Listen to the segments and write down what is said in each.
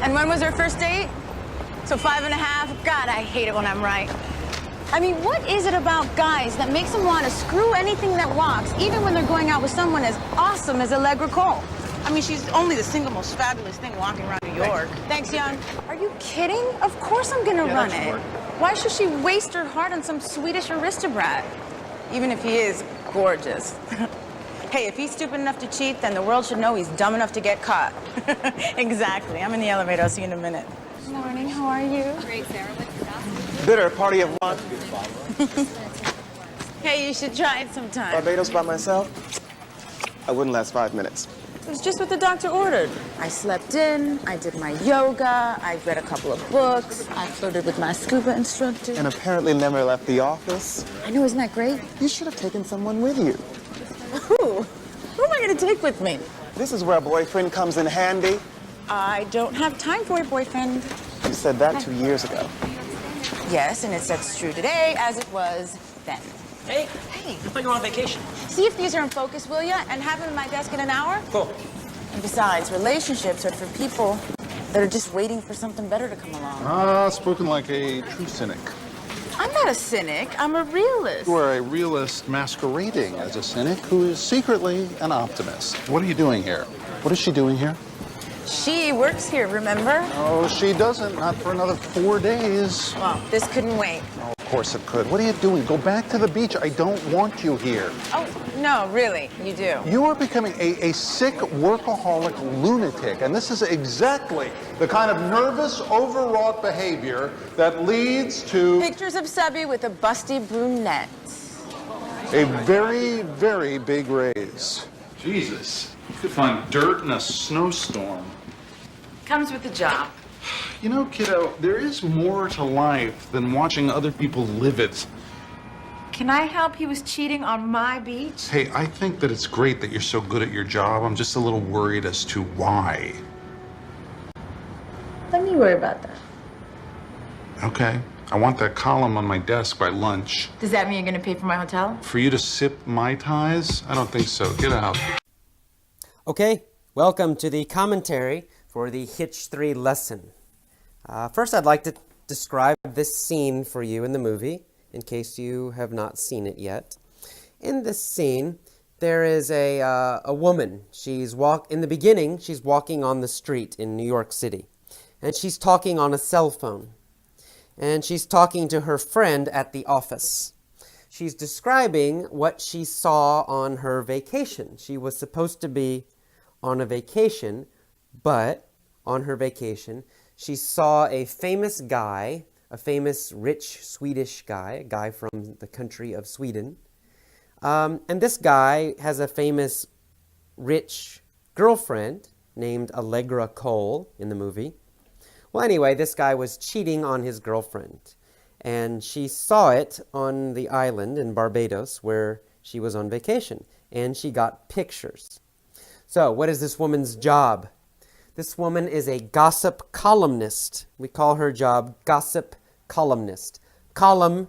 And when was their first date? So 5.5? God, I hate it when I'm right. I mean, what is it about guys that makes them want to screw anything that walks, even when they're going out with someone as awesome as Allegra Cole? I mean, she's only the single most fabulous thing walking around New York. Thanks, Young. Are you kidding? Of course I'm gonna run it. Why should she waste her heart on some Swedish aristocrat? Even if he is gorgeous. Hey, if he's stupid enough to cheat, then the world should know he's dumb enough to get caught. Exactly. I'm in the elevator. I'll see you in a minute. Good morning. How are you? Great, Sarah. What's your job? Bitter, party of one. Hey, you should try it sometime. Barbados by myself? I wouldn't last 5 minutes. It was just what the doctor ordered. I slept in, I did my yoga, I read a couple of books, I flirted with my scuba instructor. And apparently never left the office. I know, isn't that great? You should have taken someone with you. Who? Who am I going to take with me? This is where a boyfriend comes in handy. I don't have time for a boyfriend. You said that 2 years ago. Yes, and it's as true today as it was then. Hey. Hey. I thought you were on vacation. See if these are in focus, will ya? And have them in my desk in an hour? Cool. And besides, relationships are for people that are just waiting for something better to come along. Spoken like a true cynic. I'm not a cynic. I'm a realist. You are a realist masquerading as a cynic who is secretly an optimist. What are you doing here? What is she doing here? She works here, remember? Oh, she doesn't. Not for another 4 days. Well, this couldn't wait. Oh, of course it could. What are you doing? Go back to the beach. I don't want you here. Oh, no, really, you do. You are becoming a sick workaholic lunatic, and this is exactly the kind of nervous, overwrought behavior that leads to Pictures of Subby with a busty brunette. a very, very big raise. Jesus, you could find dirt in a snowstorm. Comes with the job. You know, kiddo, there is more to life than watching other people live it. Can I help? He was cheating on my beach. Hey, I think that it's great that you're so good at your job. I'm just a little worried as to why. Let me worry about that. Okay, I want that column on my desk by lunch. Does that mean you're going to pay for my hotel? For you to sip Mai Tais? I don't think so. Get out. Okay, welcome to the commentary for the Hitch 3 lesson. First, I'd like to describe this scene for you in the movie, in case you have not seen it yet. In this scene, there is a woman. In the beginning, she's walking on the street in New York City, and she's talking on a cell phone. And she's talking to her friend at the office. She's describing what she saw on her vacation. She was supposed to be on a vacation, but on her vacation, she saw a famous guy, a famous rich Swedish guy, a guy from the country of Sweden. And this guy has a famous rich girlfriend named Allegra Cole in the movie. Well, anyway, this guy was cheating on his girlfriend. And she saw it on the island in Barbados where she was on vacation. And she got pictures. So, what is this woman's job? This woman is a gossip columnist. We call her job gossip columnist. Column,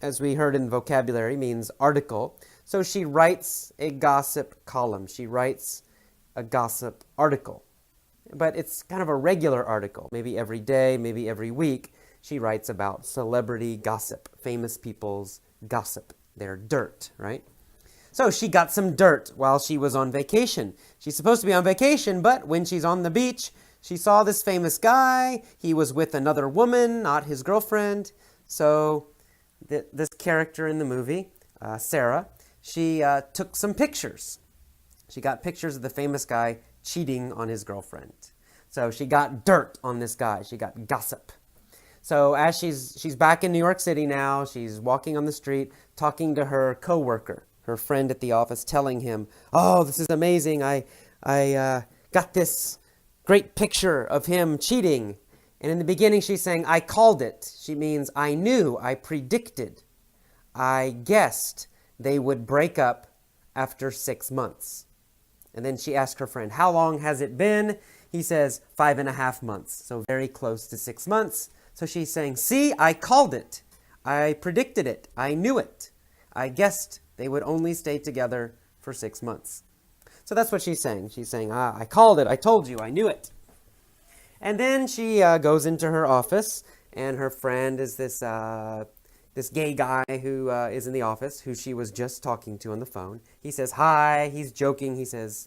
as we heard in vocabulary, means article. So she writes a gossip column. She writes a gossip article. But it's kind of a regular article. Maybe every day, maybe every week, she writes about celebrity gossip, famous people's gossip, their dirt, right? So she got some dirt while she was on vacation. She's supposed to be on vacation, but when she's on the beach, she saw this famous guy. He was with another woman, not his girlfriend. So this character in the movie, Sarah, she took some pictures. She got pictures of the famous guy cheating on his girlfriend. So she got dirt on this guy. She got gossip. So as she's back in New York City now, she's walking on the street, talking to her coworker, her friend at the office, telling him, "Oh, this is amazing. I got this great picture of him cheating." And in the beginning, she's saying, "I called it." She means, I knew, I predicted, I guessed they would break up after 6 months. And then she asked her friend, "How long has it been?" He says, 5.5 months. So very close to 6 months. So she's saying, "See, I called it. I predicted it. I knew it. I guessed they would only stay together for 6 months." So that's what she's saying. She's saying, I called it. I told you. I knew it. And then she goes into her office, and her friend is this gay guy who is in the office, who she was just talking to on the phone. He says hi, he's joking, he says,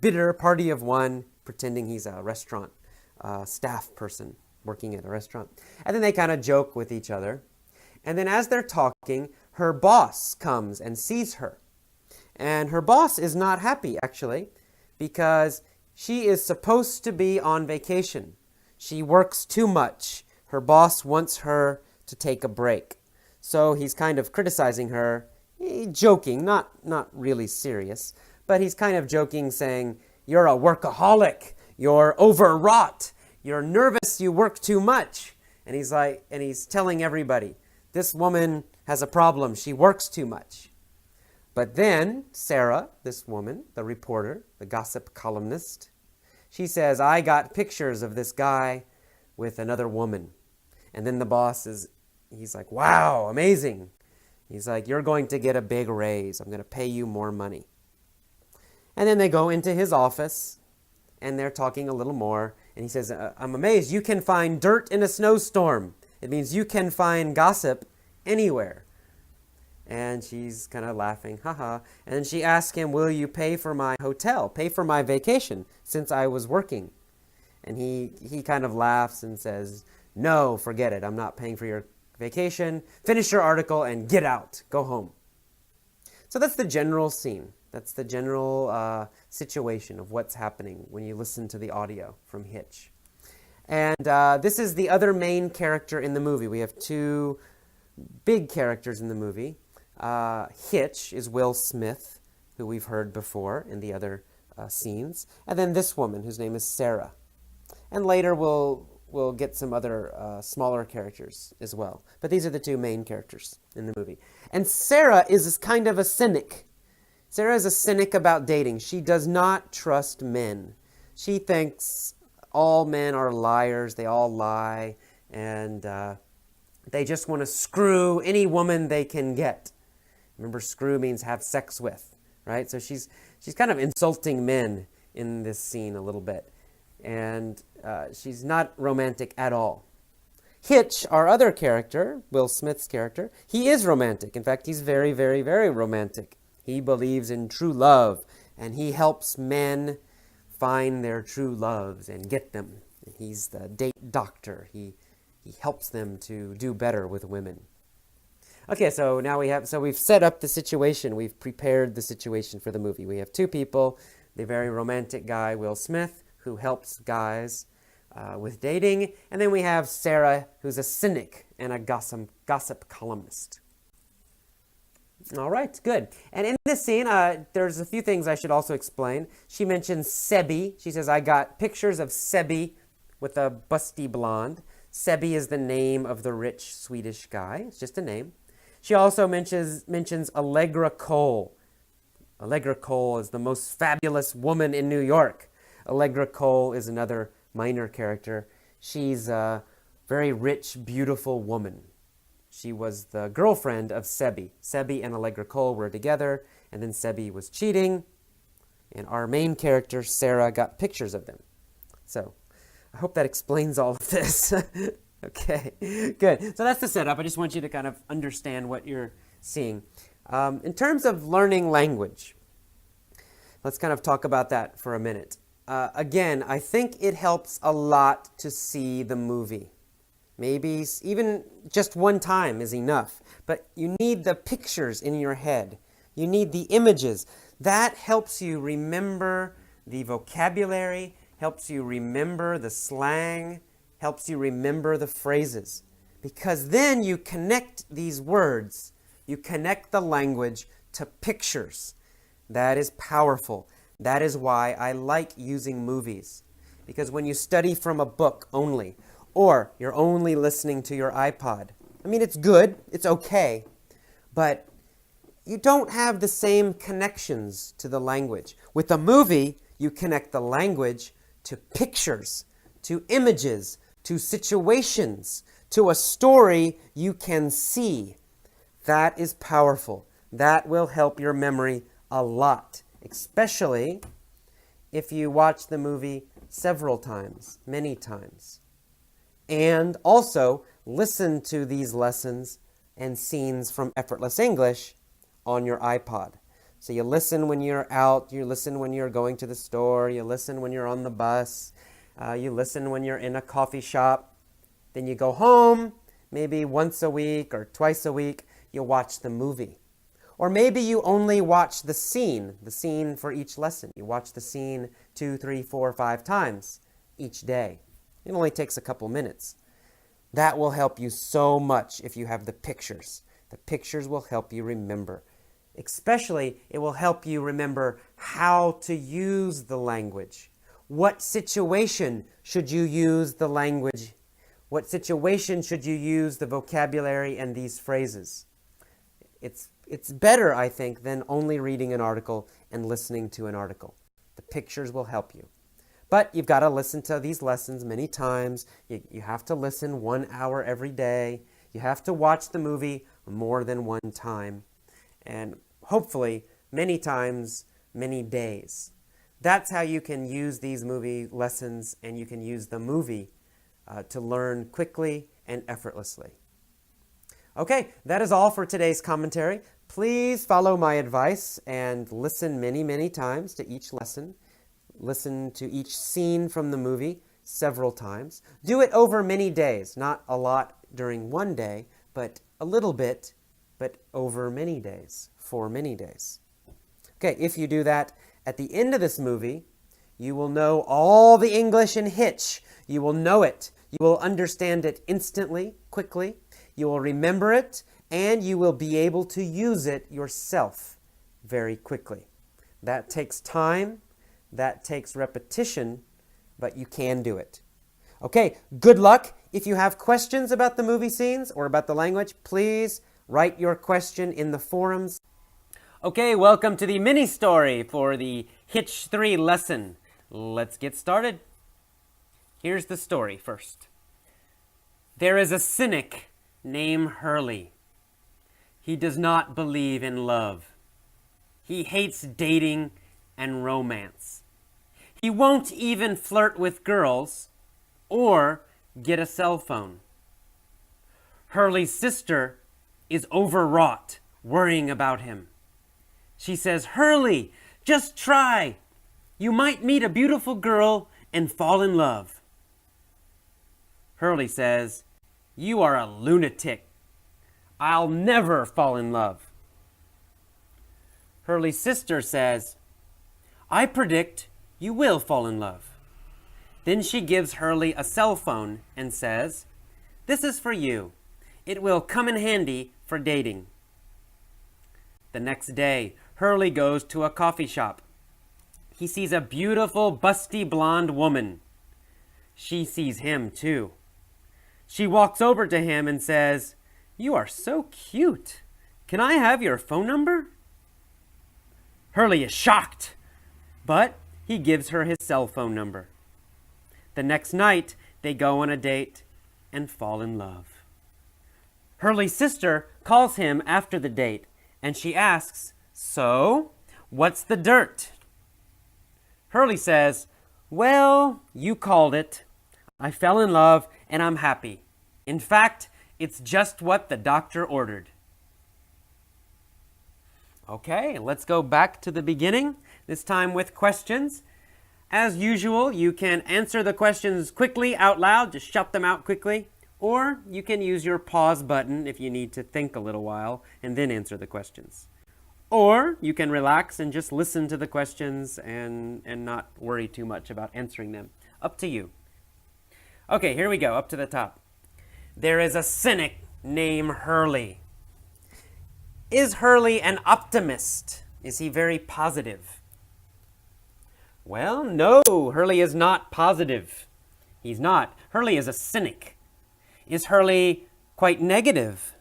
bitter, party of one, pretending he's a restaurant staff person working at a restaurant. And then they kind of joke with each other. And then as they're talking, her boss comes and sees her. And her boss is not happy, actually, because she is supposed to be on vacation. She works too much. Her boss wants her to take a break. So he's kind of criticizing her, joking, not really serious, but he's kind of joking, saying, "You're a workaholic. You're overwrought. You're nervous. You work too much." And he's telling everybody, this woman has a problem. She works too much. But then Sarah, this woman, the reporter, the gossip columnist, she says, "I got pictures of this guy with another woman." And then the boss he's like, "Wow, amazing." He's like, "You're going to get a big raise. I'm going to pay you more money." And then they go into his office, and they're talking a little more. And he says, "I'm amazed. You can find dirt in a snowstorm. It means you can find gossip anywhere." And she's kind of laughing, haha. And then she asks him, "Will you pay for my hotel, pay for my vacation, since I was working?" And he kind of laughs and says, "No, forget it. I'm not paying for your vacation. Finish your article and get out. Go home." So that's the general scene. That's the general situation of what's happening when you listen to the audio from Hitch. And this is the other main character in the movie. We have two big characters in the movie. Hitch is Will Smith, who we've heard before in the other scenes. And then this woman, whose name is Sarah. And later we'll get some other smaller characters as well. But these are the two main characters in the movie. And Sarah is kind of a cynic. Sarah is a cynic about dating. She does not trust men. She thinks all men are liars. They all lie. And they just want to screw any woman they can get. Remember, screw means have sex with, right? So she's kind of insulting men in this scene a little bit. And she's not romantic at all. Hitch, our other character, Will Smith's character, he is romantic. In fact, he's very, very, very romantic. He believes in true love, and he helps men find their true loves and get them. He's the date doctor. He helps them to do better with women. Okay, so now we've set up the situation. We've prepared the situation for the movie. We have two people, the very romantic guy, Will Smith, who helps guys with dating. And then we have Sarah, who's a cynic and a gossip columnist. All right, good. And in this scene, there's a few things I should also explain. She mentions Sebi. She says, "I got pictures of Sebi with a busty blonde." Sebi is the name of the rich Swedish guy. It's just a name. She also mentions Allegra Cole. Allegra Cole is the most fabulous woman in New York. Allegra Cole is another minor character. She's a very rich, beautiful woman. She was the girlfriend of Sebi. Sebi and Allegra Cole were together, and then Sebi was cheating, and our main character, Sarah, got pictures of them. So I hope that explains all of this. Okay, good. So that's the setup. I just want you to kind of understand what you're seeing. In terms of learning language, let's kind of talk about that for a minute. Again, I think it helps a lot to see the movie. Maybe even just one time is enough. But you need the pictures in your head. You need the images. That helps you remember the vocabulary, helps you remember the slang, helps you remember the phrases. Because then you connect these words, you connect the language to pictures. That is powerful. That is why I like using movies. Because when you study from a book only, or you're only listening to your iPod, I mean, it's good, it's okay, but you don't have the same connections to the language. With a movie, you connect the language to pictures, to images, to situations, to a story you can see. That is powerful. That will help your memory a lot, especially if you watch the movie several times, many times. And also listen to these lessons and scenes from Effortless English on your iPod. So you listen when you're out, you listen when you're going to the store, you listen when you're on the bus, you listen when you're in a coffee shop. Then you go home, maybe once a week or twice a week, you watch the movie. Or maybe you only watch the scene for each lesson. You watch the scene 2, 3, 4, 5 times each day. It only takes a couple minutes. That will help you so much if you have the pictures. The pictures will help you remember. Especially, it will help you remember how to use the language. What situation should you use the language? What situation should you use the vocabulary and these phrases? It's better, I think, than only reading an article and listening to an article. The pictures will help you. But you've got to listen to these lessons many times. You have to listen 1 hour every day. You have to watch the movie more than one time. And hopefully, many times, many days. That's how you can use these movie lessons, and you can use the movie to learn quickly and effortlessly. Okay, that is all for today's commentary. Please follow my advice and listen many, many times to each lesson. Listen to each scene from the movie several times. Do it over many days, not a lot during one day, but a little bit, but over many days, for many days. Okay, if you do that, at the end of this movie, you will know all the English in Hitch. You will know it. You will understand it instantly, quickly. You will remember it, and you will be able to use it yourself very quickly. That takes time. That takes repetition, but you can do it. Okay, good luck. If you have questions about the movie scenes or about the language, please write your question in the forums. Okay, welcome to the mini story for the Hitch 3 lesson. Let's get started. Here's the story first. There is a cynic named Hurley. He does not believe in love. He hates dating and romance. He won't even flirt with girls or get a cell phone. Hurley's sister is overwrought, worrying about him. She says, "Hurley, just try. You might meet a beautiful girl and fall in love." Hurley says, "You are a lunatic. I'll never fall in love." Hurley's sister says, "I predict you will fall in love." Then she gives Hurley a cell phone and says, "This is for you. It will come in handy for dating." The next day, Hurley goes to a coffee shop. He sees a beautiful, busty blonde woman. She sees him too. She walks over to him and says, "You are so cute. Can I have your phone number?" Hurley is shocked, but he gives her his cell phone number. The next night, they go on a date and fall in love. Hurley's sister calls him after the date, and she asks, "So, what's the dirt?" Hurley says, "Well, you called it. I fell in love and I'm happy. In fact, it's just what the doctor ordered." Okay, let's go back to the beginning, this time with questions. As usual, you can answer the questions quickly out loud, just shout them out quickly, or you can use your pause button if you need to think a little while and then answer the questions. Or you can relax and just listen to the questions and not worry too much about answering them. Up to you. Okay, here we go, up to the top. There is a cynic named Hurley. Is Hurley an optimist? Is he very positive? Well, no, Hurley is not positive. He's not. Hurley is a cynic. Is Hurley quite negative?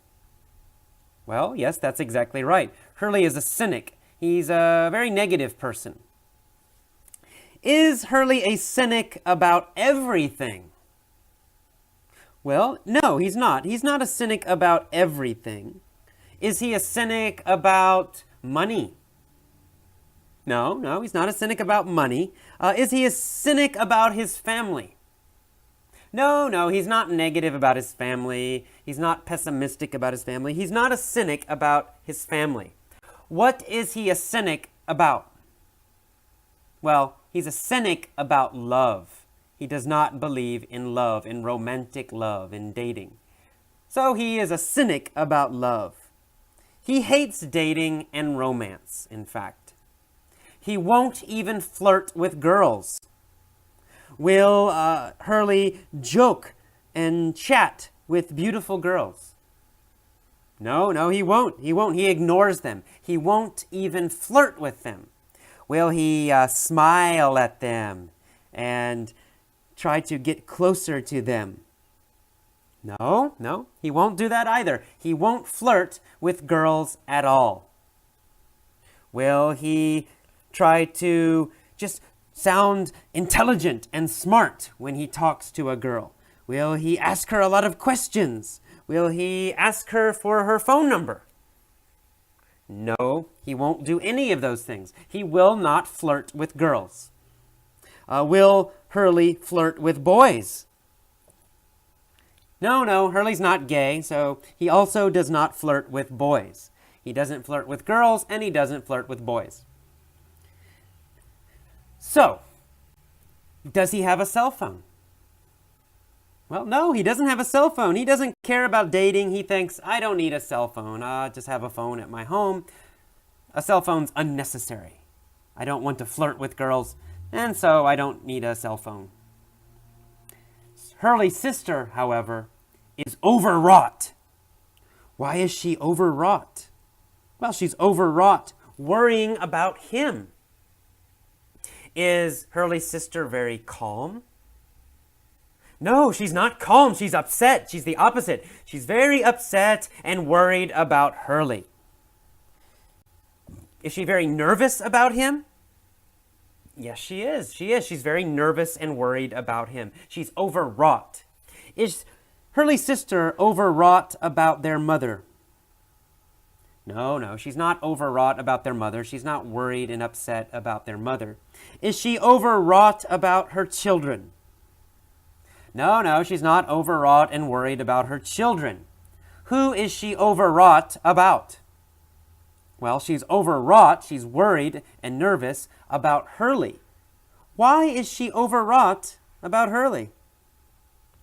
Well, yes, that's exactly right. Hurley is a cynic. He's a very negative person. Is Hurley a cynic about everything? Well, no, he's not. He's not a cynic about everything. Is he a cynic about money? No, he's not a cynic about money. Is he a cynic about his family? No, he's not negative about his family. He's not pessimistic about his family. He's not a cynic about his family. What is he a cynic about? Well, he's a cynic about love. He does not believe in love, in romantic love, in dating. So he is a cynic about love. He hates dating and romance, in fact. He won't even flirt with girls. Will Hurley joke and chat with beautiful girls? No, he won't. He ignores them. He won't even flirt with them. Will he smile at them and try to get closer to them? No, he won't do that either. He won't flirt with girls at all. Will he try to just sound intelligent and smart when he talks to a girl? Will he ask her a lot of questions? Will he ask her for her phone number? No, he won't do any of those things. He will not flirt with girls. Will Hurley flirt with boys? No, Hurley's not gay, so he also does not flirt with boys. He doesn't flirt with girls, and he doesn't flirt with boys. So, does he have a cell phone? Well, no, he doesn't have a cell phone. He doesn't care about dating. He thinks, I don't need a cell phone. I just have a phone at my home. A cell phone's unnecessary. I don't want to flirt with girls, and so I don't need a cell phone. Hurley's sister, however, is overwrought. Why is she overwrought? Well, she's overwrought worrying about him. Is Hurley's sister very calm? No, she's not calm. She's upset. She's the opposite. She's very upset and worried about Hurley. Is she very nervous about him? Yes, she is. She's very nervous and worried about him. She's overwrought. Is Hurley's sister overwrought about their mother? No, she's not overwrought about their mother. She's not worried and upset about their mother. Is she overwrought about her children? No, she's not overwrought and worried about her children. Who is she overwrought about? Well, she's overwrought, she's worried and nervous about Hurley. Why is she overwrought about Hurley?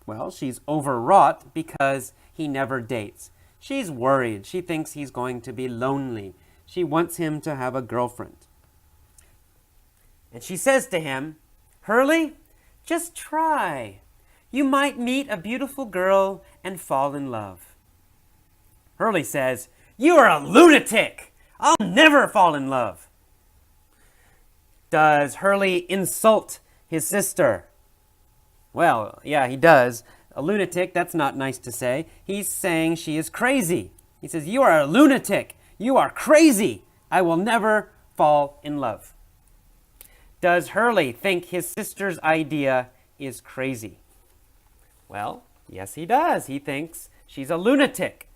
Well, she's overwrought because he never dates. She's worried. She thinks he's going to be lonely. She wants him to have a girlfriend. And she says to him, Hurley, just try. You might meet a beautiful girl and fall in love. Hurley says, You are a lunatic. I'll never fall in love. Does Hurley insult his sister? Well, yeah, he does. A lunatic, that's not nice to say. He's saying she is crazy. He says, You are a lunatic. You are crazy. I will never fall in love. Does Hurley think his sister's idea is crazy? Well, yes, he does. He thinks she's a lunatic.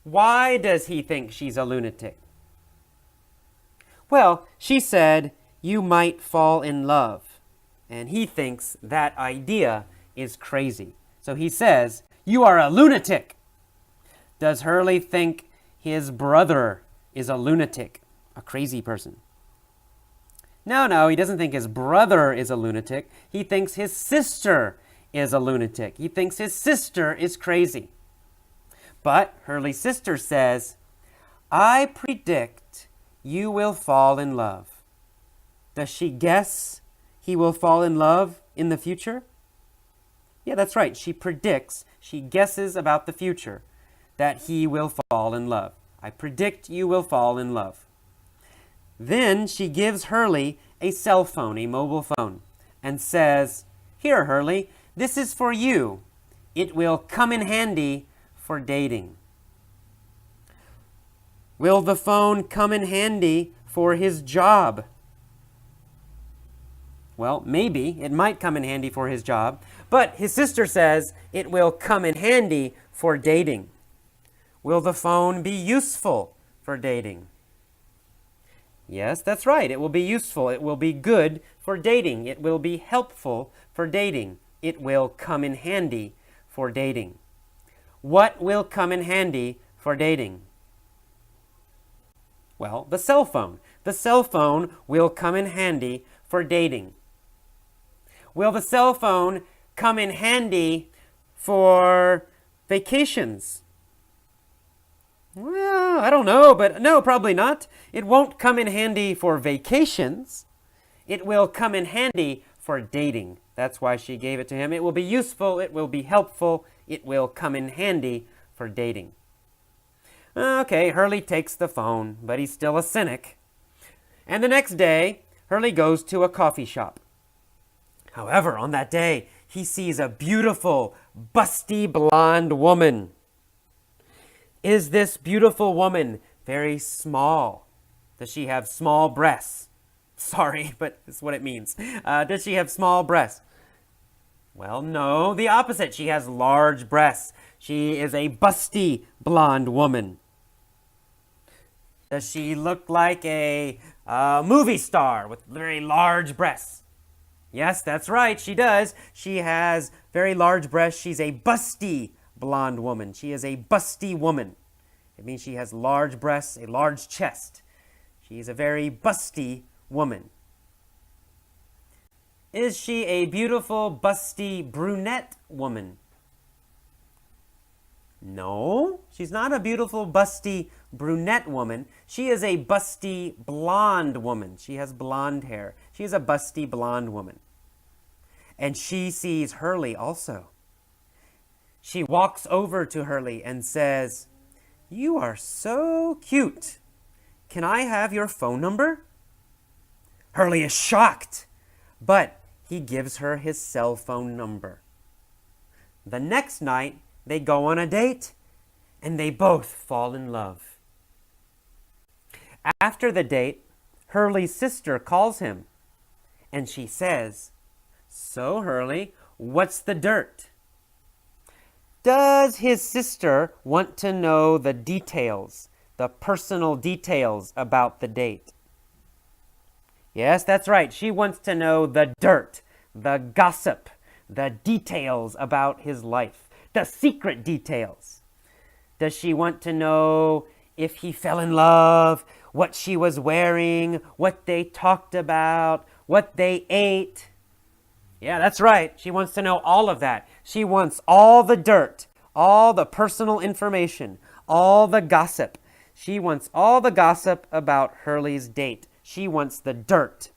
Why does he think she's a lunatic? Well, she said, You might fall in love. And he thinks that idea is crazy. So he says, You are a lunatic. Does Hurley think his brother is a lunatic, a crazy person? No, he doesn't think his brother is a lunatic. He thinks his sister is a lunatic. He thinks his sister is crazy. But Hurley's sister says, I predict you will fall in love. Does she guess he will fall in love in the future? Yeah, that's right. She predicts, she guesses about the future that he will fall in love. I predict you will fall in love. Then she gives Hurley a cell phone, a mobile phone, and says, Here, Hurley, this is for you. It will come in handy for dating. Will the phone come in handy for his job? Well, maybe. It might come in handy for his job. But his sister says it will come in handy for dating. Will the phone be useful for dating? Yes, that's right. It will be useful. It will be good for dating. It will be helpful for dating. It will come in handy for dating. What will come in handy for dating? Well, the cell phone. The cell phone will come in handy for dating. Will the cell phone come in handy for vacations? Well, I don't know, but no, probably not. It won't come in handy for vacations. It will come in handy for dating. That's why she gave it to him. It will be useful. It will be helpful. It will come in handy for dating. Okay, Hurley takes the phone, but he's still a cynic. And the next day, Hurley goes to a coffee shop. However, on that day, he sees a beautiful, busty blonde woman. Is this beautiful woman very small? Does she have small breasts? Sorry, but that's what it means. Does she have small breasts? Well, no, the opposite. She has large breasts. She is a busty blonde woman. Does she look like a movie star with very large breasts? Yes, that's right, she does. She has very large breasts. She's a busty blonde woman. She is a busty woman. It means she has large breasts, a large chest. She's a very busty woman. Is she a beautiful, busty brunette woman? No, she's not a beautiful, busty brunette woman. She is a busty blonde woman. She has blonde hair. She is a busty blonde woman. And she sees Hurley also. She walks over to Hurley and says, "You are so cute. Can I have your phone number?" Hurley is shocked, but he gives her his cell phone number. The next night, they go on a date, and they both fall in love. After the date, Hurley's sister calls him, and she says, "So, Hurley, what's the dirt?" Does his sister want to know the details, the personal details about the date? Yes, that's right. She wants to know the dirt, the gossip, the details about his life, the secret details. Does she want to know if he fell in love, what she was wearing, what they talked about, what they ate? Yeah, that's right. She wants to know all of that. She wants all the dirt, all the personal information, all the gossip. She wants all the gossip about Hurley's date. She wants the dirt.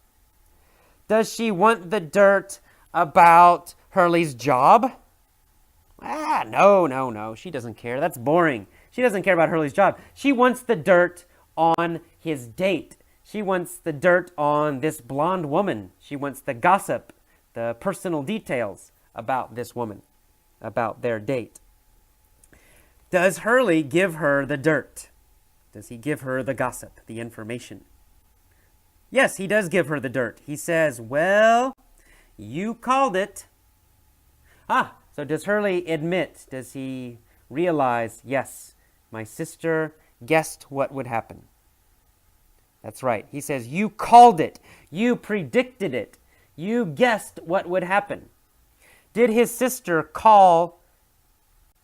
Does she want the dirt about Hurley's job? No. She doesn't care. That's boring. She doesn't care about Hurley's job. She wants the dirt on his date. She wants the dirt on this blonde woman. She wants the gossip, the personal details about this woman, about their date. Does Hurley give her the dirt? Does he give her the gossip, the information? Yes, he does give her the dirt. He says, "Well, you called it." So does Hurley admit, does he realize, yes, my sister guessed what would happen? That's right. He says, "You called it. You predicted it. You guessed what would happen." Did his sister call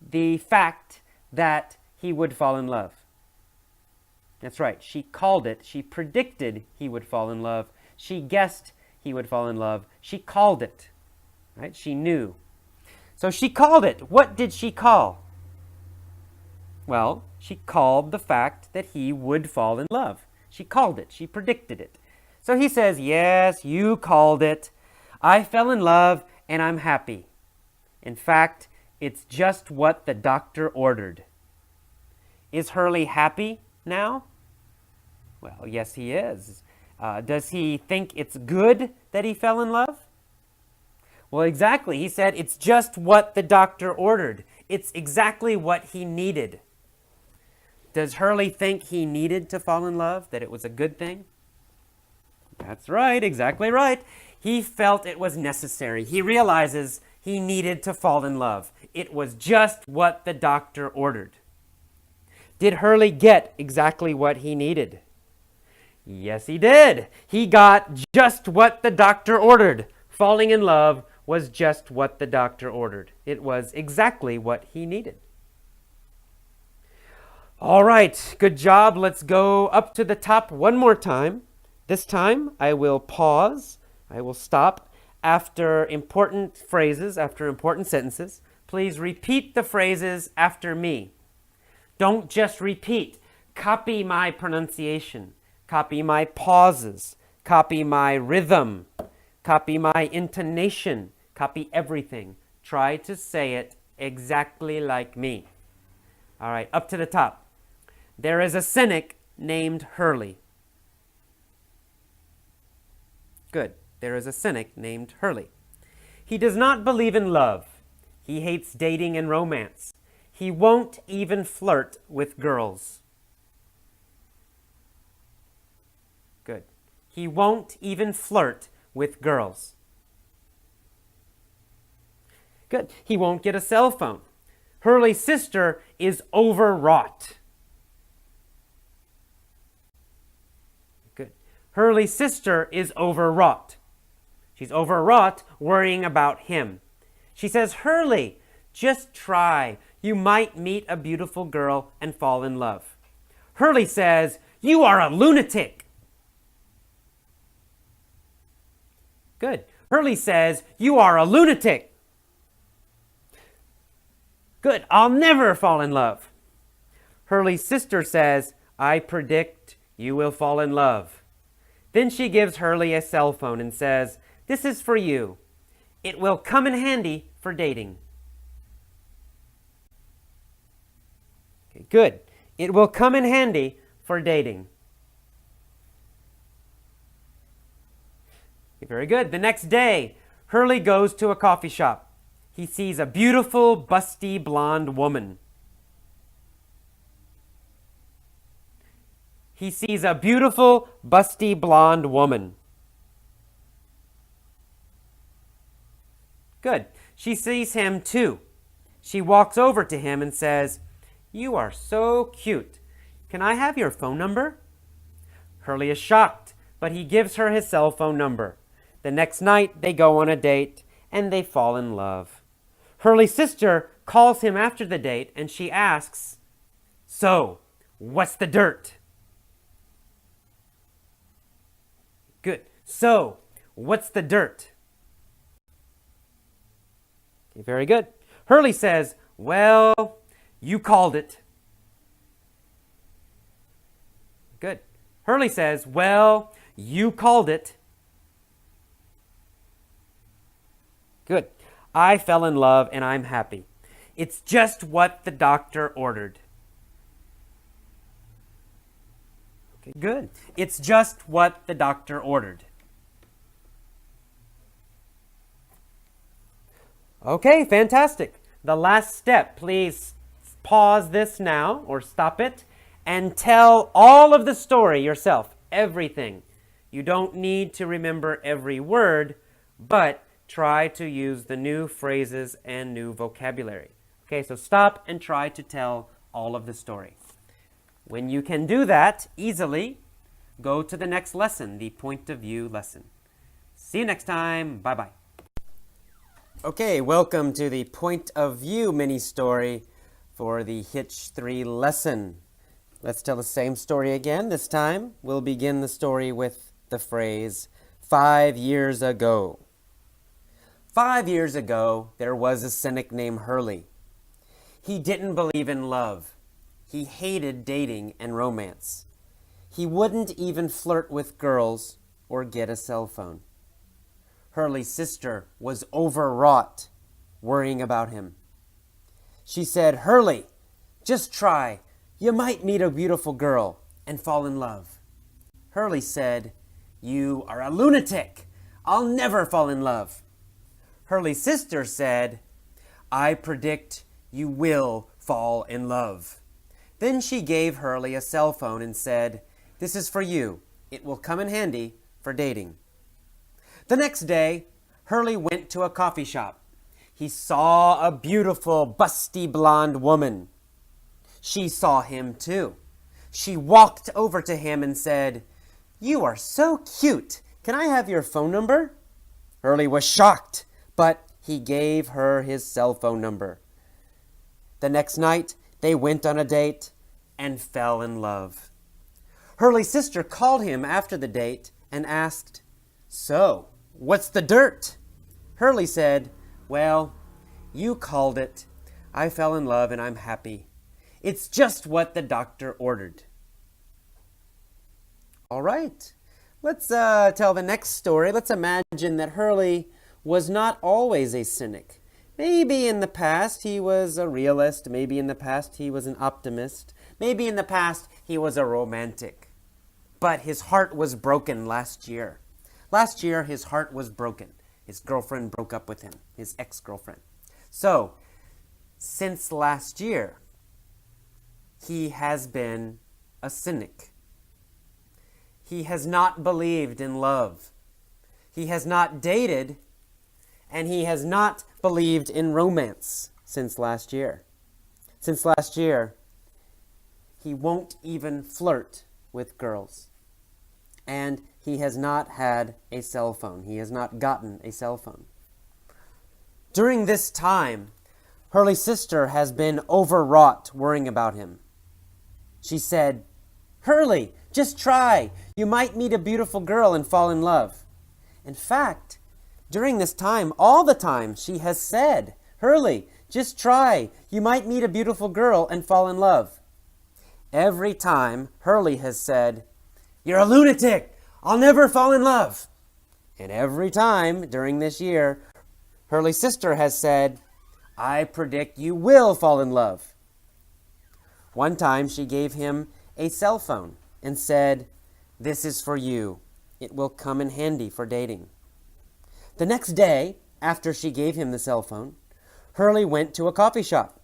the fact that he would fall in love? That's right. She called it. She predicted he would fall in love. She guessed he would fall in love. She called it. Right? She knew. So she called it. What did she call? Well, she called the fact that he would fall in love. She called it. She predicted it. So he says, "Yes, you called it. I fell in love and I'm happy. In fact, it's just what the doctor ordered." Is Hurley happy now? Well, yes, he is. Does he think it's good that he fell in love? Well, exactly. He said it's just what the doctor ordered. It's exactly what he needed. Does Hurley think he needed to fall in love, that it was a good thing? That's right, exactly right. He felt it was necessary. He realizes he needed to fall in love. It was just what the doctor ordered. Did Hurley get exactly what he needed? Yes, he did. He got just what the doctor ordered. Falling in love was just what the doctor ordered. It was exactly what he needed. All right, good job. Let's go up to the top one more time. This time I will pause. I will stop after important phrases, after important sentences. Please repeat the phrases after me. Don't just repeat. Copy my pronunciation. Copy my pauses. Copy my rhythm. Copy my intonation. Copy everything. Try to say it exactly like me. All right, up to the top. There is a cynic named Hurley. Good. There is a cynic named Hurley. He does not believe in love. He hates dating and romance. He won't even flirt with girls. Good. He won't even flirt with girls. Good. He won't get a cell phone. Hurley's sister is overwrought. Good. Hurley's sister is overwrought. She's overwrought worrying about him. She says, Hurley, just try. You might meet a beautiful girl and fall in love. Hurley says, you are a lunatic. Good. Hurley says, you are a lunatic. Good. I'll never fall in love. Hurley's sister says, I predict you will fall in love. Then she gives Hurley a cell phone and says, this is for you. It will come in handy for dating. Okay, good. It will come in handy for dating. Okay, very good. The next day, Hurley goes to a coffee shop. He sees a beautiful, busty, blonde woman. He sees a beautiful, busty, blonde woman. Good. She sees him too. She walks over to him and says, you are so cute. Can I have your phone number? Hurley is shocked, but he gives her his cell phone number. The next night, they go on a date, and they fall in love. Hurley's sister calls him after the date, and she asks, so, what's the dirt? Good. So, what's the dirt? Okay, very good. Hurley says, well, you called it. Good. Hurley says, well, you called it. Good. I fell in love and I'm happy. It's just what the doctor ordered. Okay, good. It's just what the doctor ordered. Okay, fantastic. The last step, please pause this now or stop it and tell all of the story yourself, everything. You don't need to remember every word, but try to use the new phrases and new vocabulary. Okay, so stop and try to tell all of the story. When you can do that easily, go to the next lesson, the point of view lesson. See you next time. Bye-bye. Okay, welcome to the point of view mini story for the Hitch 3 lesson. Let's tell the same story again. This time, we'll begin the story with the phrase, 5 years ago. 5 years ago, there was a cynic named Hurley. He didn't believe in love. He hated dating and romance. He wouldn't even flirt with girls or get a cell phone. Hurley's sister was overwrought, worrying about him. She said, Hurley, just try. You might meet a beautiful girl and fall in love. Hurley said, you are a lunatic. I'll never fall in love. Hurley's sister said, I predict you will fall in love. Then she gave Hurley a cell phone and said, this is for you. It will come in handy for dating. The next day, Hurley went to a coffee shop. He saw a beautiful, busty blonde woman. She saw him too. She walked over to him and said, "You are so cute. Can I have your phone number?" Hurley was shocked, but he gave her his cell phone number. The next night, they went on a date and fell in love. Hurley's sister called him after the date and asked, "So, what's the dirt?" Hurley said, "Well, you called it. I fell in love and I'm happy. It's just what the doctor ordered." All right, let's tell the next story. Let's imagine that Hurley was not always a cynic. Maybe in the past he was a realist. Maybe in the past he was an optimist. Maybe in the past he was a romantic. But his heart was broken last year. Last year his heart was broken. His girlfriend broke up with him, his ex-girlfriend. So, since last year, he has been a cynic. He has not believed in love. He has not dated, and he has not believed in romance since last year. Since last year, he won't even flirt with girls. And he has not had a cell phone. He has not gotten a cell phone. During this time, Hurley's sister has been overwrought worrying about him. She said, "Hurley, just try. You might meet a beautiful girl and fall in love." In fact, during this time, all the time, she has said, "Hurley, just try. You might meet a beautiful girl and fall in love." Every time, Hurley has said, "You're a lunatic. I'll never fall in love." And every time during this year, Hurley's sister has said, "I predict you will fall in love." One time she gave him a cell phone and said, "This is for you. It will come in handy for dating." The next day, after she gave him the cell phone, Hurley went to a coffee shop.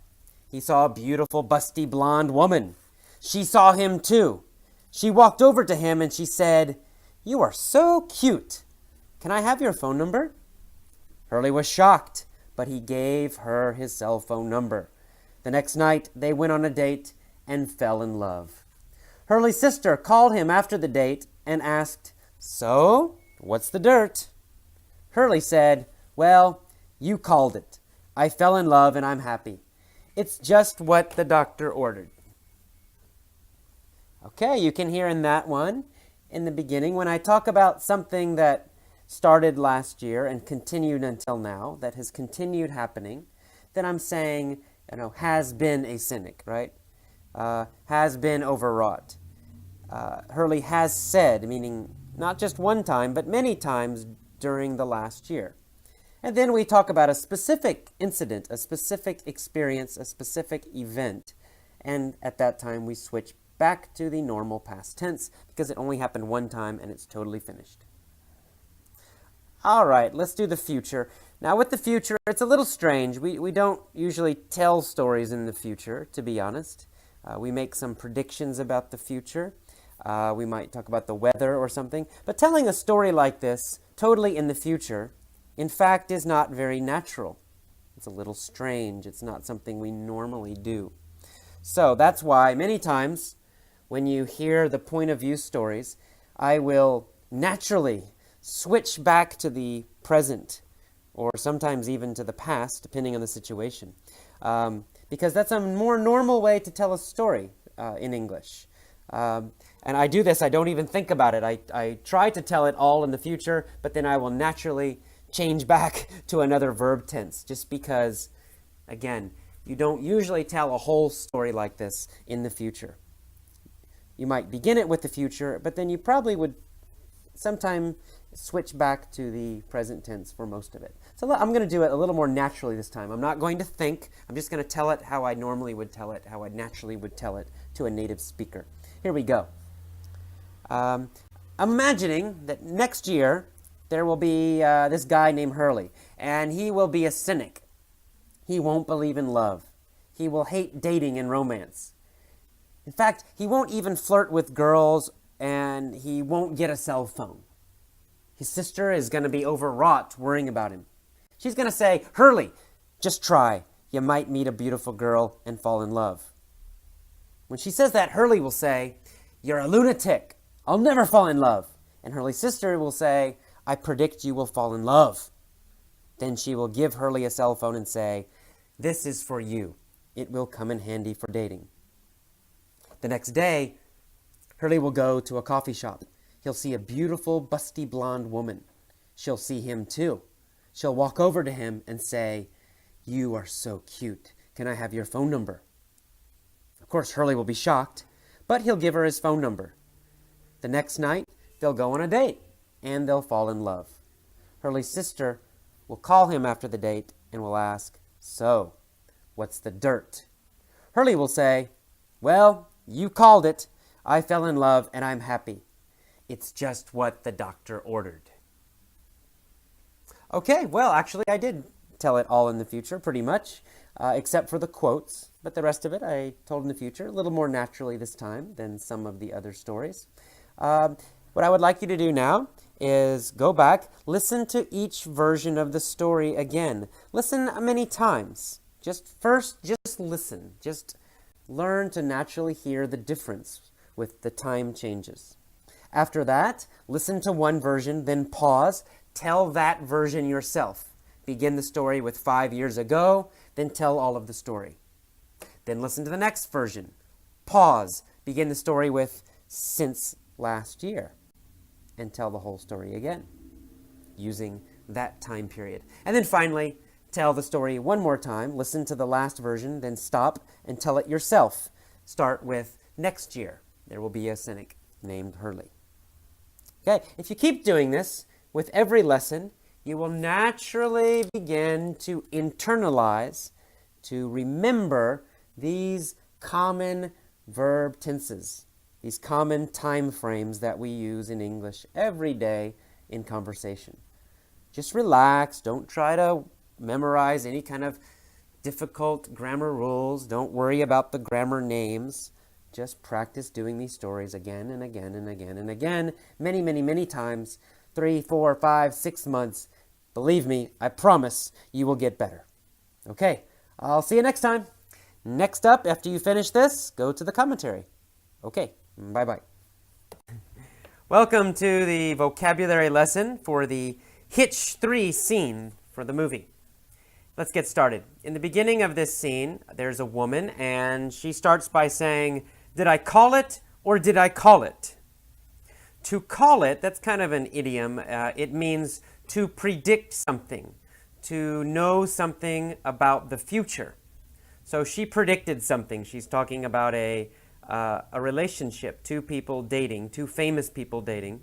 He saw a beautiful, busty, blonde woman. She saw him too. She walked over to him and she said, "You are so cute. Can I have your phone number?" Hurley was shocked, but he gave her his cell phone number. The next night, they went on a date and fell in love. Hurley's sister called him after the date and asked, "So, what's the dirt?" Hurley said, "Well, you called it. I fell in love and I'm happy. It's just what the doctor ordered." Okay, you can hear in that one, in the beginning, when I talk about something that started last year and continued until now, that has continued happening, then I'm saying, has been a cynic, right? Has been overwrought. Hurley has said, meaning not just one time, but many times during the last year. And then we talk about a specific incident, a specific experience, a specific event, and at that time we switch back to the normal past tense because it only happened one time and it's totally finished. All right, let's do the future. Now with the future, it's a little strange. We don't usually tell stories in the future, to be honest. We make some predictions about the future. We might talk about the weather or something. But telling a story like this, totally in the future, in fact, is not very natural. It's a little strange. It's not something we normally do. So that's why many times when you hear the point of view stories, I will naturally switch back to the present or sometimes even to the past, depending on the situation. Because that's a more normal way to tell a story in English. And I do this, I don't even think about it. I try to tell it all in the future, but then I will naturally change back to another verb tense, just because, again, you don't usually tell a whole story like this in the future. You might begin it with the future, but then you probably would sometime switch back to the present tense for most of it. So I'm going to do it a little more naturally this time. I'm not going to think. I'm just going to tell it how I normally would tell it, how I naturally would tell it to a native speaker. Here we go. I'm imagining that next year there will be this guy named Hurley, and he will be a cynic. He won't believe in love. He will hate dating and romance. In fact, he won't even flirt with girls, and he won't get a cell phone. His sister is going to be overwrought worrying about him. She's going to say, "Hurley, just try. You might meet a beautiful girl and fall in love." When she says that, Hurley will say, "You're a lunatic. I'll never fall in love. And Hurley's sister will say, I predict you will fall in love. Then she will give Hurley a cell phone and say, this is for you. It will come in handy for dating. The next day, Hurley will go to a coffee shop. He'll see a beautiful, busty blonde woman. She'll see him too. She'll walk over to him and say, you are so cute. Can I have your phone number? Of course, Hurley will be shocked, but he'll give her his phone number. The next night, they'll go on a date, and they'll fall in love. Hurley's sister will call him after the date and will ask, so, what's the dirt? Hurley will say, well, you called it. I fell in love and I'm happy. It's just what the doctor ordered. Okay, well, actually I did tell it all in the future, pretty much, except for the quotes. But the rest of it I told in the future, a little more naturally this time than some of the other stories. What I would like you to do now is go back, listen to each version of the story again. Listen many times. Just listen. Just learn to naturally hear the difference with the time changes. After that, listen to one version, then pause. Tell that version yourself. Begin the story with 5 years ago, then tell all of the story. Then listen to the next version. Pause. Begin the story with since last year, and tell the whole story again, using that time period. And then finally, tell the story one more time. Listen to the last version, then stop and tell it yourself. Start with next year. There will be a cynic named Hurley. Okay, if you keep doing this with every lesson, you will naturally begin to internalize, to remember these common verb tenses, these common time frames that we use in English every day in conversation. Just relax. Don't try to memorize any kind of difficult grammar rules. Don't worry about the grammar names. Just practice doing these stories again and again and again and again, many, many, many times, 3, 4, 5, 6 months. Believe me, I promise you will get better. Okay, I'll see you next time. Next up, after you finish this, go to the commentary. Okay, bye-bye. Welcome to the vocabulary lesson for the Hitch 3 scene for the movie. Let's get started. In the beginning of this scene, there's a woman, and she starts by saying, did I call it or did I call it? To call it, that's kind of an idiom. It means to predict something, to know something about the future. So she predicted something. She's talking about a relationship, two people dating, two famous people dating.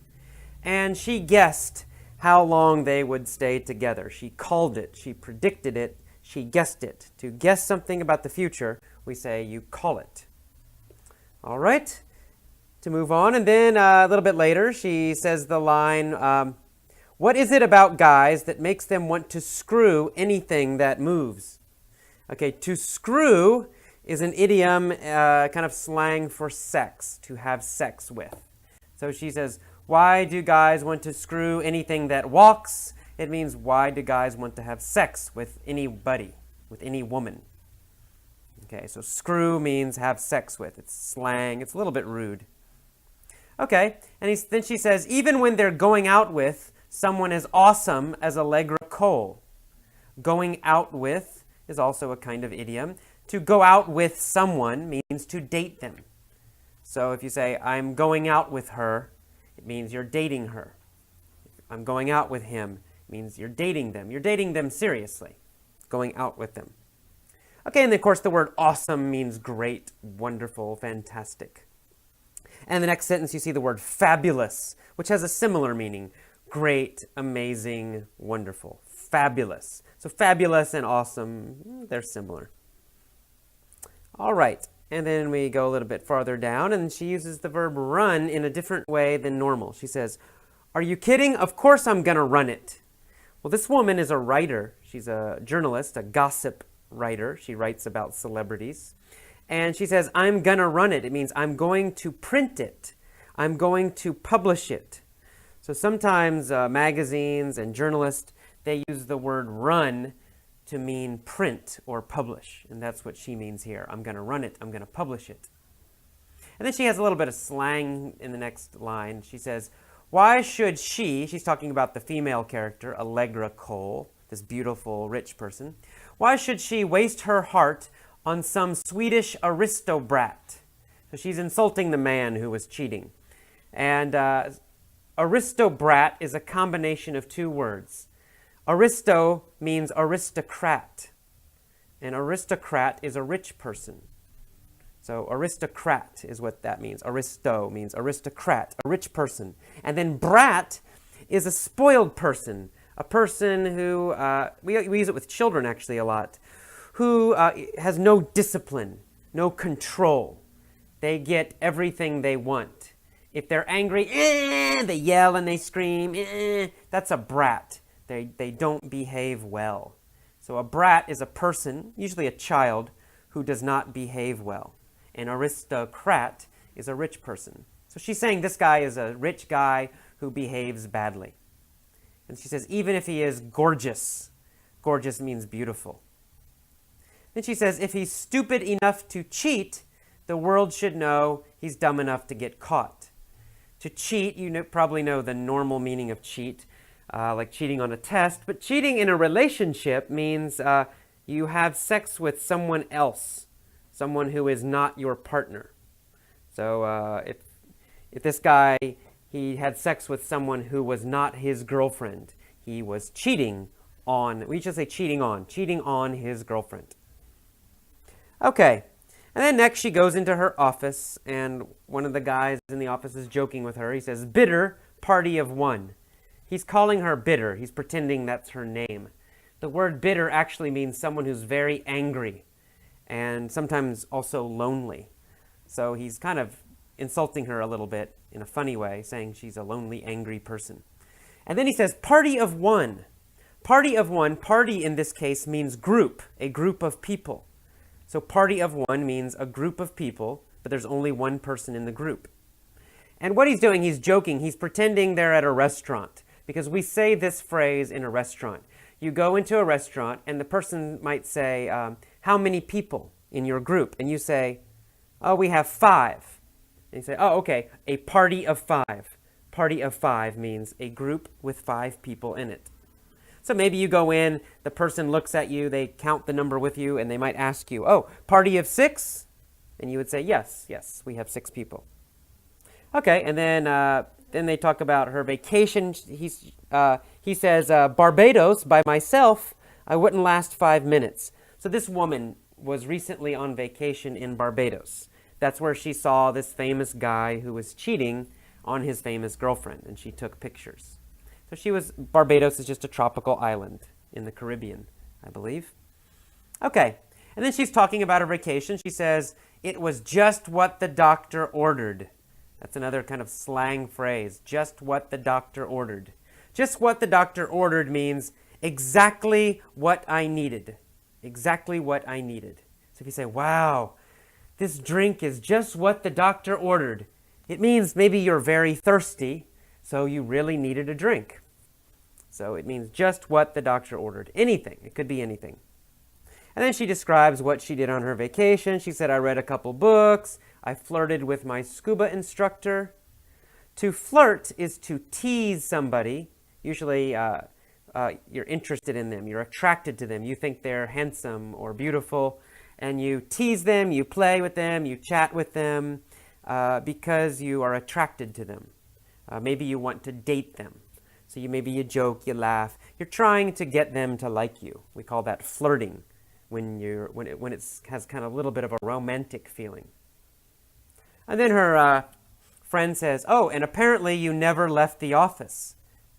And she guessed how long they would stay together. She called it, she predicted it, she guessed it. To guess something about the future, we say you call it. All right, to move on. And then a little bit later, she says the line, what is it about guys that makes them want to screw anything that moves? Okay, to screw is an idiom, kind of slang for sex, to have sex with. So she says, why do guys want to screw anything that walks? It means, why do guys want to have sex with anybody, with any woman? Okay, so screw means have sex with. It's slang. It's a little bit rude. Okay, and then she says, even when they're going out with someone as awesome as Allegra Cole. Going out with is also a kind of idiom. To go out with someone means to date them. So if you say, I'm going out with her, it means you're dating her. I'm going out with him, it means you're dating them. You're dating them seriously, going out with them. Okay, and of course the word awesome means great, wonderful, fantastic. And the next sentence you see the word fabulous, which has a similar meaning. Great, amazing, wonderful, fabulous. So fabulous and awesome, they're similar. All right, and then we go a little bit farther down, and she uses the verb run in a different way than normal. She says, are you kidding? Of course I'm going to run it. Well, this woman is a writer. She's a journalist, a gossip writer. She writes about celebrities. And she says, I'm going to run it. It means I'm going to print it. I'm going to publish it. So sometimes magazines and journalists, they use the word run to mean print or publish. And that's what she means here. I'm going to run it. I'm going to publish it. And then she has a little bit of slang in the next line. She says, why should she, she's talking about the female character, Allegra Cole, this beautiful, rich person, why should she waste her heart on some Swedish aristobrat? So she's insulting the man who was cheating. And aristobrat is a combination of two words. Aristo means aristocrat, and aristocrat is a rich person. So aristocrat is what that means. Aristo means aristocrat, a rich person. And then brat is a spoiled person, a person who, we use it with children actually a lot, who has no discipline, no control. They get everything they want. If they're angry, they yell and they scream. That's a brat. They don't behave well. So a brat is a person, usually a child, who does not behave well. An aristocrat is a rich person. So she's saying this guy is a rich guy who behaves badly. And she says, even if he is gorgeous, gorgeous means beautiful. Then she says, if he's stupid enough to cheat, the world should know he's dumb enough to get caught. To cheat, you probably know the normal meaning of cheat, like cheating on a test. But cheating in a relationship means you have sex with someone else, someone who is not your partner. So if this guy, he had sex with someone who was not his girlfriend, he was cheating on, we should say cheating on his girlfriend. Okay. And then next she goes into her office, and one of the guys in the office is joking with her. He says, bitter, party of one. He's calling her bitter. He's pretending that's her name. The word bitter actually means someone who's very angry and sometimes also lonely. So he's kind of insulting her a little bit in a funny way, saying she's a lonely, angry person. And then he says, party of one. Party of one, party in this case means group, a group of people. So party of one means a group of people, but there's only one person in the group. And what he's doing, he's joking. He's pretending they're at a restaurant, because we say this phrase in a restaurant. You go into a restaurant, and the person might say, how many people in your group? And you say, oh, we have 5. And you say, oh, okay, a party of 5. Party of 5 means a group with 5 people in it. So maybe you go in, the person looks at you, they count the number with you, and they might ask you, oh, party of 6? And you would say, yes, we have 6 people. Okay, and then they talk about her vacation. He says, Barbados, by myself, I wouldn't last 5 minutes. So this woman was recently on vacation in Barbados. That's where she saw this famous guy who was cheating on his famous girlfriend, and she took pictures. So Barbados is just a tropical island in the Caribbean, I believe. Okay, and then she's talking about her vacation. She says, it was just what the doctor ordered. That's another kind of slang phrase, just what the doctor ordered. Just what the doctor ordered means exactly what I needed. Exactly what I needed. So if you say, wow, this drink is just what the doctor ordered, it means maybe you're very thirsty, so you really needed a drink. So it means just what the doctor ordered. Anything. It could be anything. And then she describes what she did on her vacation. She said, I read a couple books. I flirted with my scuba instructor. To flirt is to tease somebody. Usually you're interested in them. You're attracted to them. You think they're handsome or beautiful. And you tease them, you play with them, you chat with them because you are attracted to them. Maybe you want to date them. So maybe you joke, you laugh. You're trying to get them to like you. We call that flirting when it has kind of a little bit of a romantic feeling. And then her friend says, oh, and apparently you never left the office.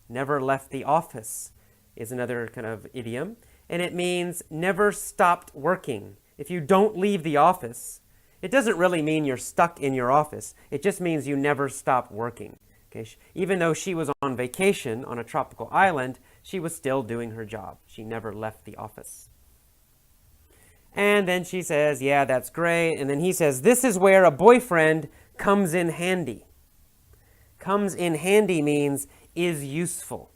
Never left the office is another kind of idiom. And it means never stopped working. If you don't leave the office, it doesn't really mean you're stuck in your office. It just means you never stopped working. Okay? Even though she was on vacation on a tropical island, she was still doing her job. She never left the office. And then she says, yeah, that's great. And then he says, this is where a boyfriend comes in handy. Comes in handy means is useful.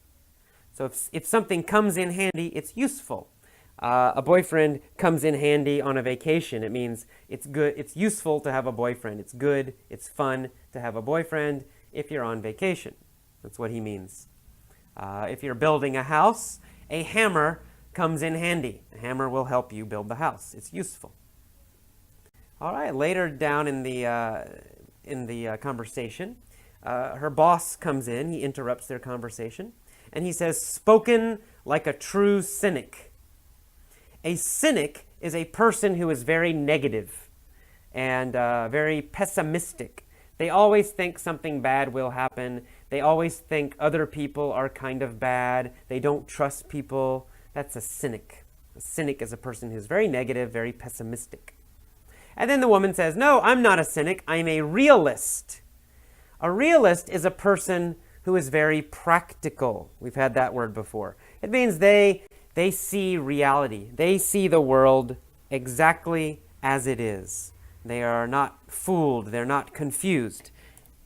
So if something comes in handy, it's useful. a boyfriend comes in handy on a vacation. It means it's good, it's useful to have a boyfriend. It's good, it's fun to have a boyfriend if you're on vacation. That's what he means. If you're building a house, a hammer comes in handy. A hammer will help you build the house. It's useful. All right, later down in the conversation, her boss comes in. He interrupts their conversation, and he says, "Spoken like a true cynic." A cynic is a person who is very negative and very pessimistic. They always think something bad will happen. They always think other people are kind of bad. They don't trust people. That's a cynic. A cynic is a person who's very negative, very pessimistic. And then the woman says, "No, I'm not a cynic. I'm a realist." A realist is a person who is very practical. We've had that word before. It means they see reality. They see the world exactly as it is. They are not fooled. They're not confused.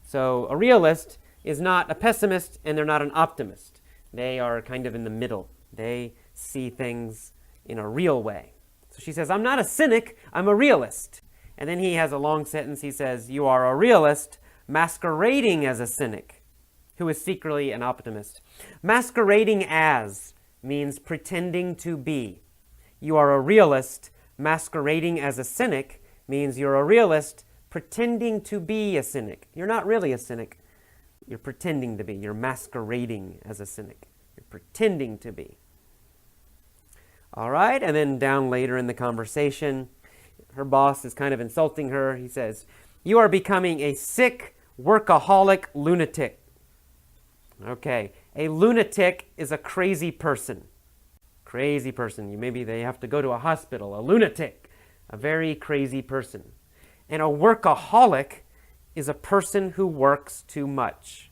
So a realist is not a pessimist and they're not an optimist. They are kind of in the middle. They see things in a real way. So she says, "I'm not a cynic, I'm a realist." And then he has a long sentence. He says, "You are a realist masquerading as a cynic who is secretly an optimist." Masquerading as means pretending to be. You are a realist masquerading as a cynic means you're a realist pretending to be a cynic. You're not really a cynic. You're pretending to be. You're masquerading as a cynic. You're pretending to be. All right, and then down later in the conversation, her boss is kind of insulting her. He says, "You are becoming a sick, workaholic lunatic." Okay, a lunatic is a crazy person. Crazy person. Maybe they have to go to a hospital. A lunatic, a very crazy person. And a workaholic is a person who works too much.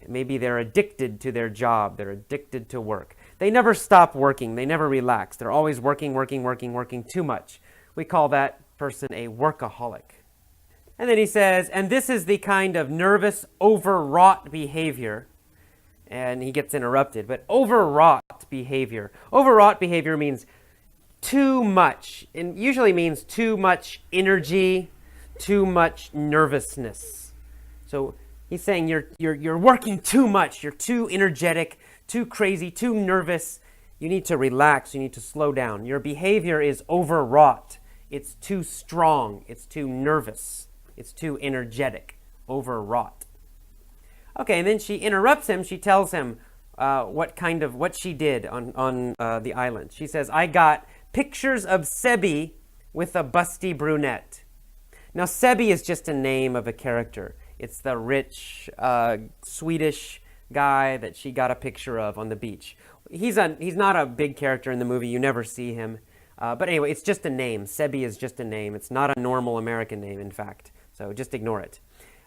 Maybe they're addicted to their job. They're addicted to work. They never stop working. They never relax. They're always working too much. We call that person a workaholic. And then he says, "And this is the kind of nervous, overwrought behavior." And he gets interrupted. But overwrought behavior. Overwrought behavior means too much. And usually means too much energy, too much nervousness. So he's saying you're working too much. You're too energetic, too crazy, too nervous. You need to relax. You need to slow down. Your behavior is overwrought. It's too strong. It's too nervous. It's too energetic. Overwrought. Okay, and then she interrupts him. She tells him what she did on the island. She says, "I got pictures of Sebi with a busty brunette." Now, Sebi is just a name of a character. It's the rich Swedish guy that she got a picture of on the beach. He's not a big character in the movie. You never see him. But anyway, it's just a name. Sebi is just a name. It's not a normal American name, in fact. So just ignore it.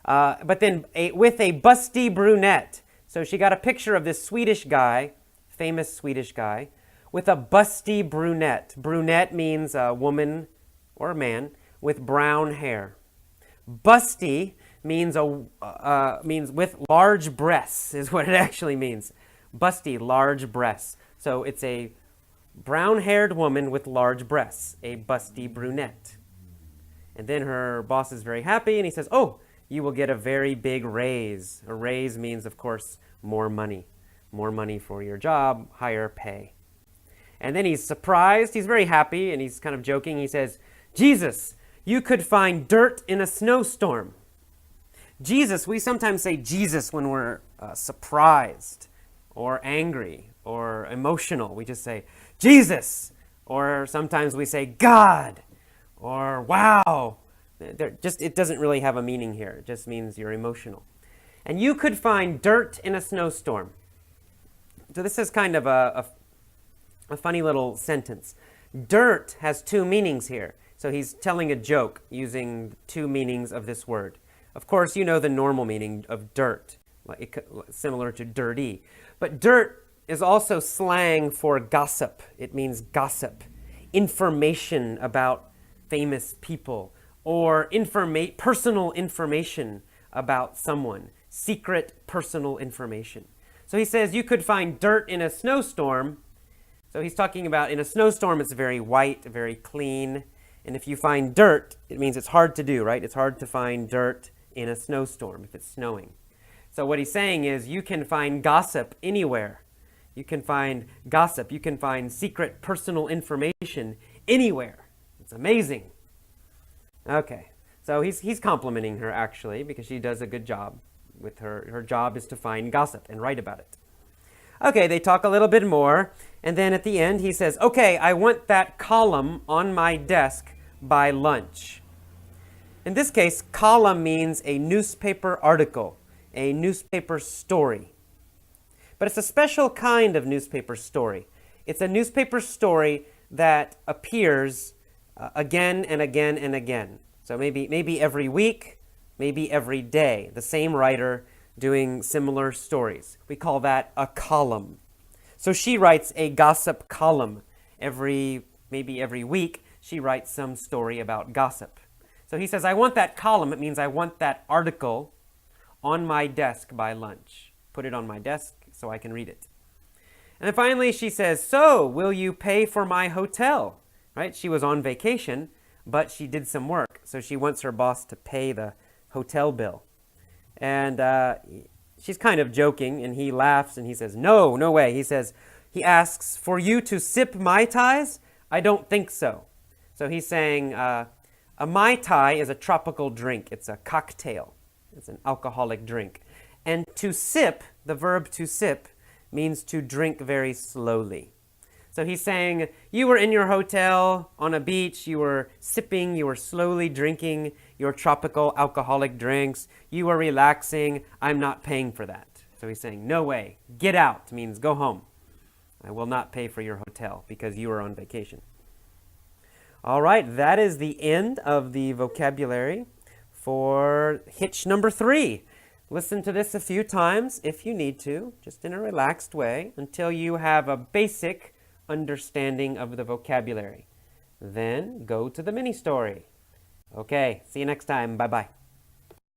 But then with a busty brunette. So she got a picture of this Swedish guy, famous Swedish guy, with a busty brunette. Brunette means a woman or a man with brown hair. Busty means with large breasts is what it actually means. Busty, large breasts. So it's a brown-haired woman with large breasts, a busty brunette. And then her boss is very happy and he says, "Oh, you will get a very big raise." A raise means, of course, more money. More money for your job, higher pay. And then he's surprised. He's very happy and he's kind of joking. He says, "Jesus, you could find dirt in a snowstorm." Jesus, we sometimes say Jesus when we're surprised or angry or emotional. We just say, "Jesus." Or sometimes we say, "God," or "Wow." It doesn't really have a meaning here. It just means you're emotional. And you could find dirt in a snowstorm. So this is kind of a funny little sentence. Dirt has two meanings here. So he's telling a joke using two meanings of this word. Of course, you know the normal meaning of dirt, similar to dirty. But dirt is also slang for gossip. It means gossip, information about famous people, or personal information about someone, secret personal information. So he says you could find dirt in a snowstorm. So he's talking about in a snowstorm, it's very white, very clean. And if you find dirt, it means it's hard to do, right? It's hard to find dirt in a snowstorm if it's snowing. So what he's saying is you can find gossip anywhere. You can find gossip. You can find secret personal information anywhere. It's amazing. Okay, so he's complimenting her actually because she does a good job with her. Her job is to find gossip and write about it. Okay, they talk a little bit more, and then at the end he says, okay, I want that column on my desk by lunch. In this case, column means a newspaper article, a newspaper story. But it's a special kind of newspaper story. It's a newspaper story that appears again and again and again. So maybe every week, maybe every day, the same writer doing similar stories. We call that a column. So she writes a gossip column. Maybe every week, she writes some story about gossip. So he says, I want that column. It means I want that article on my desk by lunch. Put it on my desk so I can read it. And then finally she says, so will you pay for my hotel? Right? She was on vacation, but she did some work. So she wants her boss to pay the hotel bill. And she's kind of joking, and he laughs, and he says, no, no way. He asks, for you to sip Mai Tais? I don't think so. So he's saying a Mai Tai is a tropical drink. It's a cocktail. It's an alcoholic drink. And to sip, the verb to sip, means to drink very slowly. So he's saying, you were in your hotel on a beach, you were sipping, you were slowly drinking your tropical alcoholic drinks, you were relaxing, I'm not paying for that. So he's saying, no way, get out, means go home. I will not pay for your hotel because you are on vacation. All right, that is the end of the vocabulary for hitch number 3. Listen to this a few times if you need to, just in a relaxed way, until you have a basic understanding of the vocabulary. Then go to the mini story. Okay, see you next time. Bye-bye.